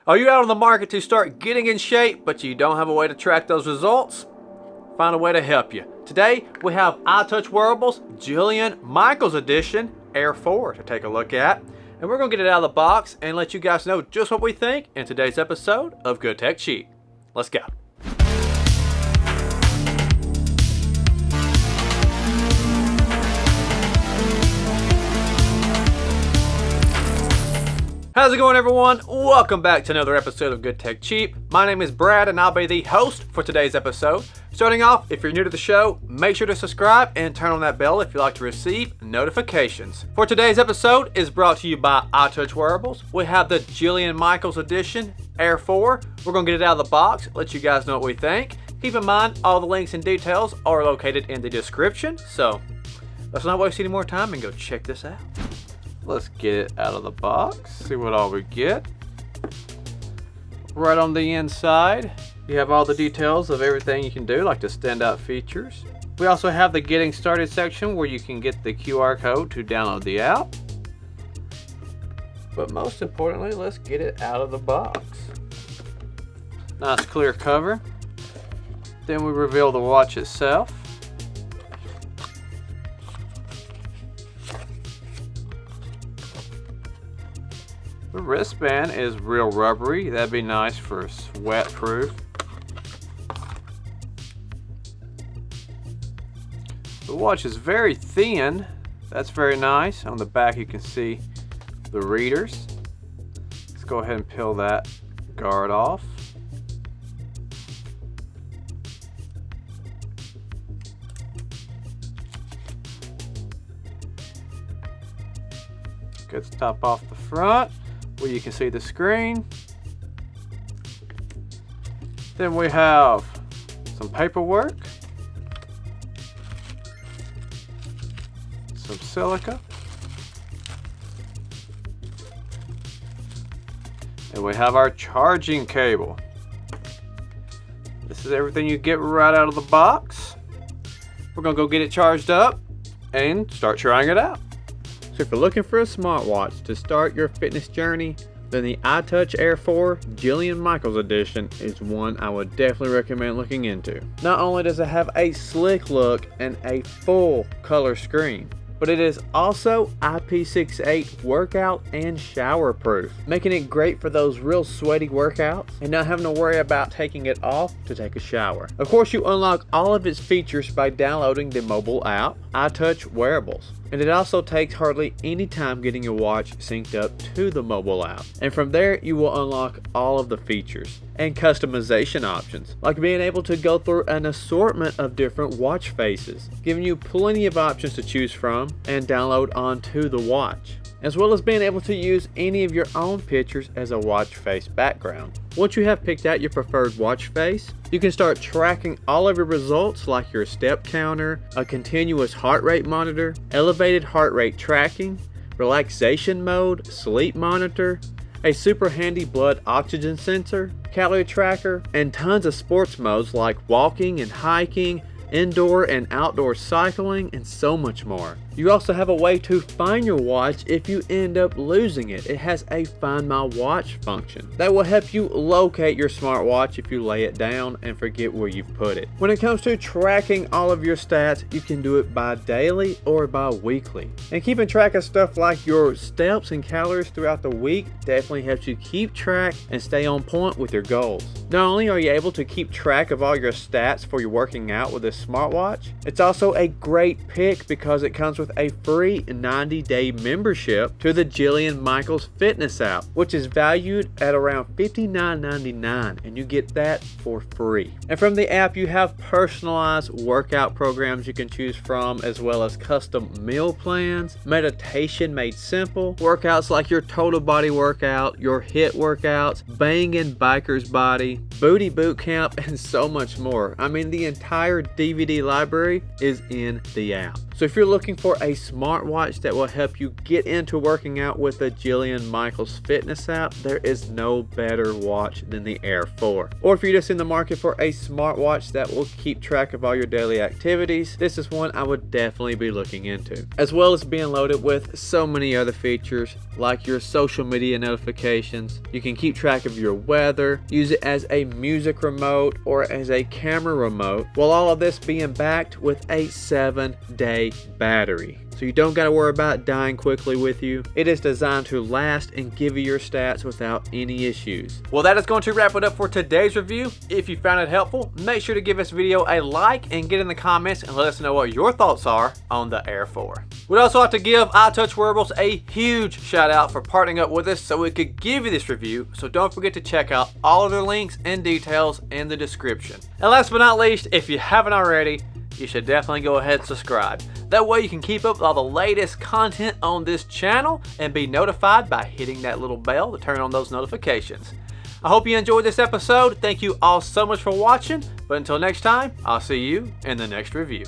Are you out on the market to start getting in shape, but you don't have a way to track those results? Find a way to help you. Today, we have ITOUCH Wearables Jillian Michaels Edition Air 4 to take a look at. And we're going to get it out of the box and let you guys know just what we think in today's episode of Good Tech Cheap. Let's go. How's it going, everyone? Welcome back to another episode of Good Tech Cheap. My name is Brad and I'll be the host for today's episode. Starting off, if you're new to the show, make sure to subscribe and turn on that bell if you'd like to receive notifications. For today's episode is brought to you by ITOUCH Wearables. We have the Jillian Michaels Edition Air 4. We're going to get it out of the box, let you guys know what we think. Keep in mind, all the links and details are located in the description. So let's not waste any more time and go check this out. Let's get it out of the box, see what all we get. Right on the inside, you have all the details of everything you can do, like the standout features. We also have the getting started section where you can get the QR code to download the app. But most importantly, let's get it out of the box. Nice clear cover. Then we reveal the watch itself. The wristband is real rubbery. That'd be nice for sweat proof. The watch is very thin. That's very nice. On the back you can see the readers. Let's go ahead and peel that guard off. Get the top off the front, where you can see the screen. Then we have some paperwork, some silica, and we have our charging cable. This is everything you get right out of the box. We're gonna go get it charged up and start trying it out. So if you're looking for a smartwatch to start your fitness journey, then the ITOUCH Air 4 Jillian Michaels Edition is one I would definitely recommend looking into. Not only does it have a slick look and a full color screen, but it is also IP68 workout and shower proof, making it great for those real sweaty workouts and not having to worry about taking it off to take a shower. Of course, you unlock all of its features by downloading the mobile app, ITOUCH Wearables. And it also takes hardly any time getting your watch synced up to the mobile app. And from there, you will unlock all of the features and customization options, like being able to go through an assortment of different watch faces, giving you plenty of options to choose from and download onto the watch, as well as being able to use any of your own pictures as a watch face background. Once you have picked out your preferred watch face, you can start tracking all of your results, like your step counter, a continuous heart rate monitor, elevated heart rate tracking, relaxation mode, sleep monitor, a super handy blood oxygen sensor, calorie tracker, and tons of sports modes like walking and hiking, indoor and outdoor cycling, and so much more. You also have a way to find your watch if you end up losing it. It has a Find My Watch function that will help you locate your smartwatch if you lay it down and forget where you've put it. When it comes to tracking all of your stats, you can do it by daily or by weekly. And keeping track of stuff like your steps and calories throughout the week definitely helps you keep track and stay on point with your goals. Not only are you able to keep track of all your stats for your working out with this smartwatch, it's also a great pick because it comes with a free 90-day membership to the Jillian Michaels Fitness app, which is valued at around $59.99, and you get that for free. And from the app, you have personalized workout programs you can choose from, as well as custom meal plans, meditation made simple, workouts like your total body workout, your HIIT workouts, banging biker's body, booty boot camp, and so much more. I mean, the entire DVD library is in the app. So if you're looking for a smartwatch that will help you get into working out with the Jillian Michaels fitness app, there is no better watch than the Air 4. Or if you're just in the market for a smartwatch that will keep track of all your daily activities, this is one I would definitely be looking into. As well as being loaded with so many other features like your social media notifications. You can keep track of your weather, use it as a music remote or as a camera remote, while all of this being backed with a 7-day battery. So you don't got to worry about dying quickly with you. It is designed to last and give you your stats without any issues. Well, that is going to wrap it up for today's review. If you found it helpful, make sure to give this video a like and get in the comments and let us know what your thoughts are on the Air 4. We'd also like to give ITOUCH Wearables a huge shout out for partnering up with us so we could give you this review. So don't forget to check out all of their links and details in the description. And last but not least, if you haven't already, you should definitely go ahead and subscribe. That way you can keep up with all the latest content on this channel and be notified by hitting that little bell to turn on those notifications. I hope you enjoyed this episode. Thank you all so much for watching. But until next time, I'll see you in the next review.